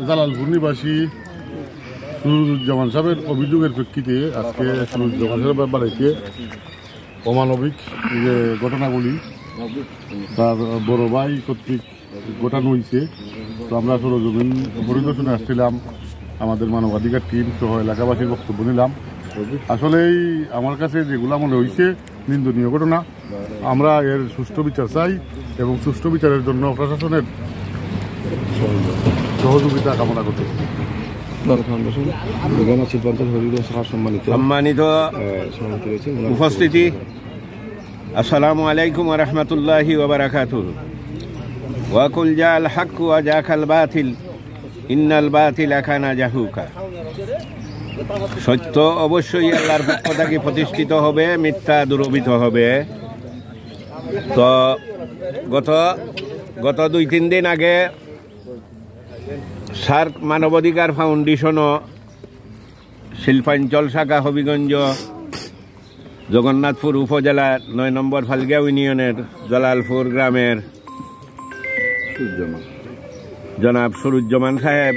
জালালপুর নিবাসী সুরুজ্জামান সাহেবের অভিযোগের প্রেক্ষিতে আজকে সুরুজ্জামান সাহেবের বাড়িতে অমানবিক যে ঘটনাগুলি তার বড় ভাই কর্তৃক ঘটানো হয়েছে। তো আমরা সরজমিন পরিদর্শনে আসছিলাম, আমাদের মানবাধিকার টিম সহ এলাকাবাসীর বক্তব্য নিলাম। আসলেই আমার কাছে যেগুলো মনে হয়েছে নিন্দনীয় ঘটনা। আমরা এর সুষ্ঠু বিচার চাই এবং সুষ্ঠু বিচারের জন্য প্রশাসনের সহযোগিতা কামনা করতেছি। সম্মানিত উপস্থিতি, আসসালামু আলাইকুম ওয়া রাহমাতুল্লাহি ওয়া বারাকাতুহু। ওয়া কুল জাআল হক ওয়া জাকাল বাতিল ইন্নাল বাতিলা কানা জাহুকা। সত্য অবশ্যই আল্লাহর পক্ষ থেকে প্রতিষ্ঠিত হবে, মিথ্যা দূরীভূত হবে। তো গত 2-3 দিন আগে সার্ক মানবাধিকার ফাউন্ডেশনও শিল্পাঞ্চল শাখা হবিগঞ্জ জগন্নাথপুর উপজেলার 9 নম্বর ফালগাঁও ইউনিয়নের জালালপুর গ্রামের জনাব সুরুজ্জামান সাহেব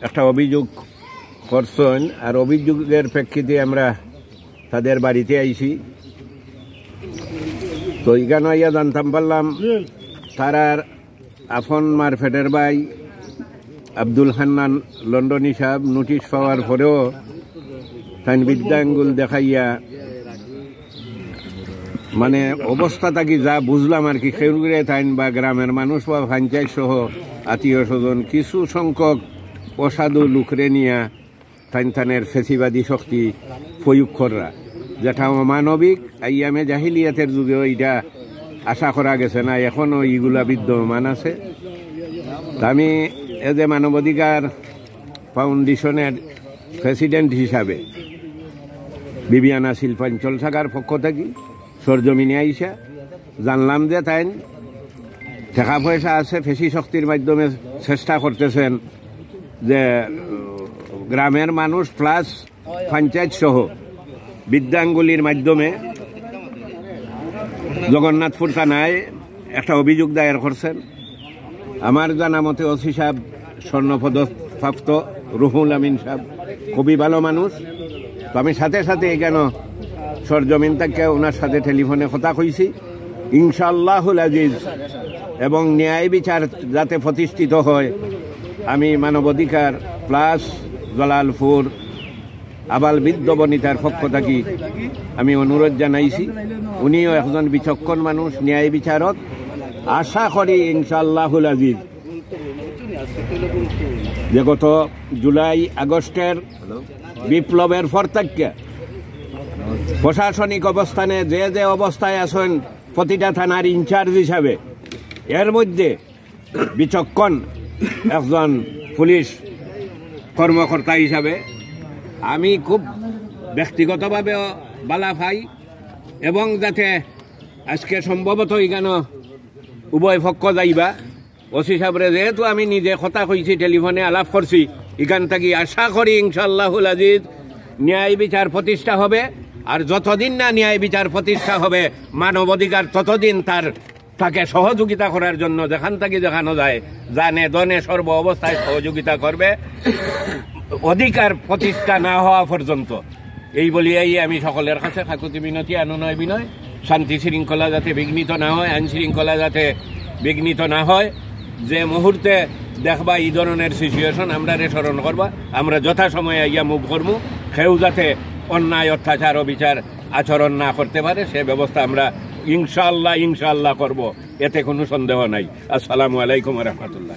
একটা অভিযোগ করছেন। আর অভিযোগের প্রেক্ষিতে আমরা তাদের বাড়িতে আইছি। তো এখানে ইয়া জানতাম পারলাম তারার আফন মারফেটের ভাই আব্দুল হান্নান লন্ডনী সাহেব নোটিশ পাওয়ার পরেও তাই বিদ্যাঙ্গুল দেখাইয়া মানে অবস্থা থাকি যা বুঝলাম আর কি, সেগুলো তাইন বা গ্রামের মানুষ বা পঞ্চায়েত সহ আত্মীয় স্বজন কিছু সংখ্যক অসাধু লুকরে নিয়া থানের ফেসিবাদী শক্তি প্রয়োগ করা, যেটা অমানবিক। আইয়ামে জাহিলিয়াতের যুগেও এটা আশা করা গেছে না, এখনও এইগুলা বিদ্যমান আছে। আমি এজ এ মানবাধিকার ফাউন্ডেশনের প্রেসিডেন্ট হিসাবে বিবিয়ানা শিল্পাঞ্চল শাখার পক্ষ থেকে সরজমিনে আইসা জানলাম যে তাই টাকা পয়সা আছে, ফেসি শক্তির মাধ্যমে চেষ্টা করতেছেন যে গ্রামের মানুষ প্লাস পঞ্চায়েত সহ বিদ্যাঙ্গুলির মাধ্যমে জগন্নাথপুর থানায় একটা অভিযোগ দায়ের করছেন। আমার জানা মতে ওসি সাহেব স্বর্ণপদপ্রাপ্ত রুহুল আমিন সাহেব খুবই ভালো মানুষ। তো আমি সাথে সাথে এখানে সরজমিন থেকে ওনার সাথে টেলিফোনে কথা কইছি। ইনশাআল্লাহুল আজিজ এবং ন্যায় বিচার যাতে প্রতিষ্ঠিত হয়, আমি মানবাধিকার প্লাস জালালপুর আবাল বৃদ্ধ বনিতার পক্ষ থেকে আমি অনুরোধ জানাইছি। উনিও একজন বিচক্ষণ মানুষ, ন্যায় বিচারক। আশা করি ইনশাআল্লাহুল আজিজ যে গত জুলাই আগস্টের বিপ্লবের পর থেকে প্রশাসনিক অবস্থানে যে যে অবস্থায় আছেন প্রতিটা থানার ইনচার্জ হিসাবে, এর মধ্যে বিচক্ষণ একজন পুলিশ কর্মকর্তা হিসাবে আমি খুব ব্যক্তিগতভাবে বালা পাই। এবং যাতে আজকে সম্ভবত এখানে উভয় পক্ষ যাইবা, ওসি সাহেবরে যেহেতু আমি নিজে কথা কইছি, টেলিফোনে আলাপ করছি, এখান থেকে আশা করি ইনশাআল্লাহুল আজিজ ন্যায় বিচার প্রতিষ্ঠা হবে। আর যতদিন না ন্যায় বিচার প্রতিষ্ঠা হবে, মানবাধিকার ততদিন তাকে সহযোগিতা করার জন্য যেখান থেকে দেখানো যায় জানে দনে সর্ব অবস্থায় সহযোগিতা করবে, অধিকার প্রতিষ্ঠা না হওয়া পর্যন্ত। এই বলিয়াই আমি সকলের কাছে কাকুতি বিনতি, অনুনয় বিনয়, শান্তি শৃঙ্খলা যাতে বিঘ্নিত না হয়, আইন শৃঙ্খলা যাতে বিঘ্নিত না হয়। যে মুহূর্তে দেখবা এই ধরনের সিচুয়েশন আমরা স্মরণ করবা, আমরা যথাসময়ে ইয়া মুখ করবো। কেউ যাতে অন্যায় অত্যাচার অবিচার আচরণ না করতে পারে সে ব্যবস্থা আমরা ইনশাআল্লাহ করব, এতে কোনো সন্দেহ নাই। আসসালামু আলাইকুম ওয়া রাহমাতুল্লাহ।